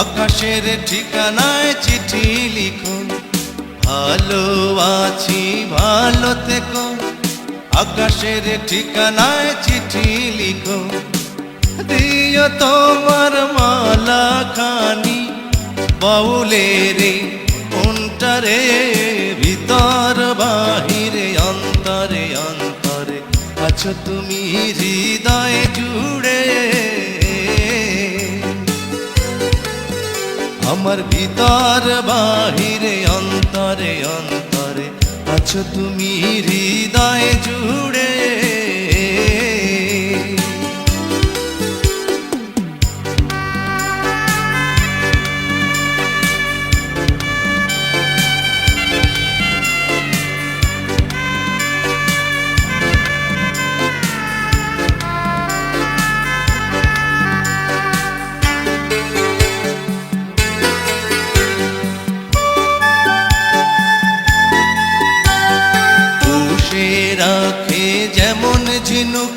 আকাশের ঠিকানায় চিঠি লিখো, ভালো আছি ভালো থেকো। আকাশের ঠিকানায় চিঠি লিখো, দিও তোমার মালা খানি বাউলের মনটারে, ভিতর বাহিরে অন্তরে অন্তরে আছো তুমি হৃদয় জুড়ে। আমার ভিতর বাহিরে অন্তরে অন্তরে আছো তুমি হৃদয় জুড়ে। রাখে যেমন ঝিনুক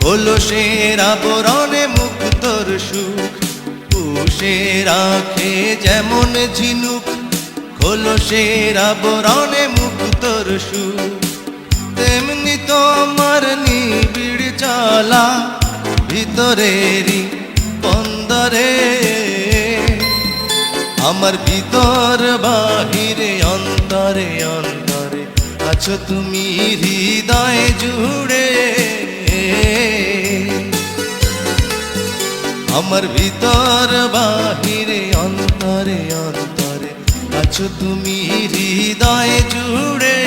কলসের আবরণে মুক্তর সুখ, পুষে রাখে যেমন ঝিনুক কলসের আবরণে মুক্তর সুখ, তেমনি তোমার নিবিড় চলা ভিতরেরই বন্দরে। আমার ভিতর বাহিরে অন্তরে অন্তরে আছো তুমি হৃদয় জুড়ে। আমার ভিতর বাহিরে অন্তরে অন্তরে আছো তুমি হৃদয় জুড়ে।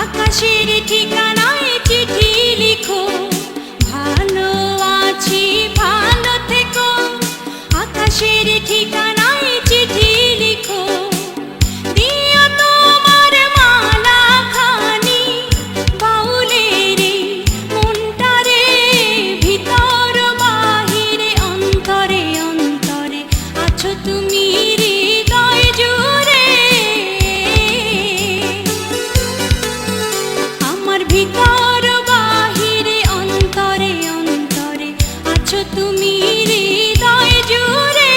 আকাশের ঠিকানায় চিঠি লিখো, ভালো আছি ভালো থেকো। আকাশের ঠিকানায় চিঠি লিখো, দিও তোমার মালা খানি বাউলের মনটারে, ভিতর বাহিরে অন্তরে অন্তরে আছো তুমি হৃদয় জুড়ে। ভিতর বাহিরে অন্তরে অন্তরে আছো তুমি হৃদয় জুড়ে।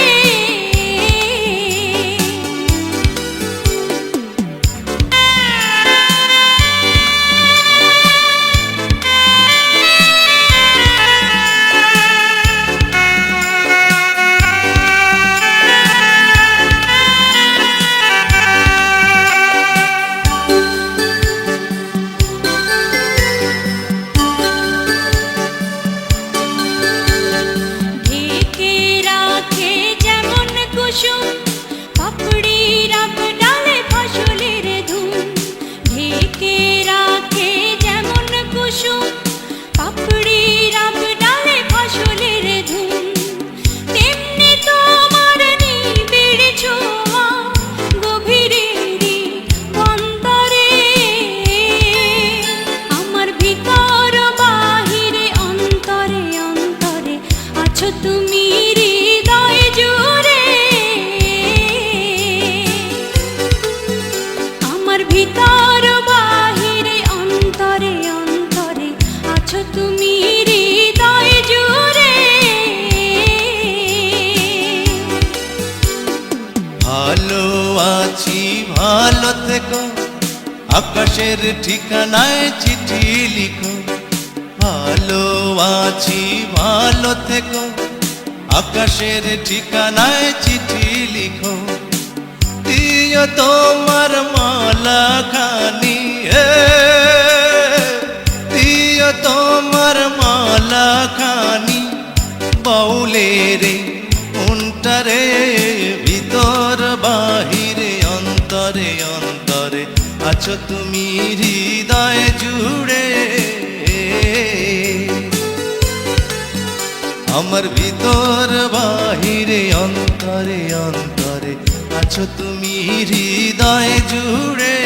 পাপড়ি রাব ডালে ফসলের ধুম, ঢেকে রাখে যেমন কুসুম। পাপড়ি রাব ডালে ফসলের ধুম, তেমনি তোমার নিবিড় ছোঁয়া গভীরেরই বন্দরে। আমার ভিতর বাহিরে অন্তরে অন্তরে আছো তুমি হৃদয় জুড়ে। ভিতর বাহিরে অন্তরে অন্তরে আছো তুমি হৃদয় জুড়ে। ভালো আছি ভালো থেকো, আকাশের ঠিকানায় চিঠি লিখো। ভালো আছি ভালো থেকো, আকাশের ঠিকানায় চিঠি লিখো, দিও তোমার মালা খানি, দিও তোমার মালা খানি বাউলের মনটারে, ভিতর বাহিরে অন্তরে অন্তরে আছো তুমি হৃদয় জুড়ে। আমার ভিতর বাহিরে অন্তরে অন্তরে আছো তুমি হৃদয় জুড়ে।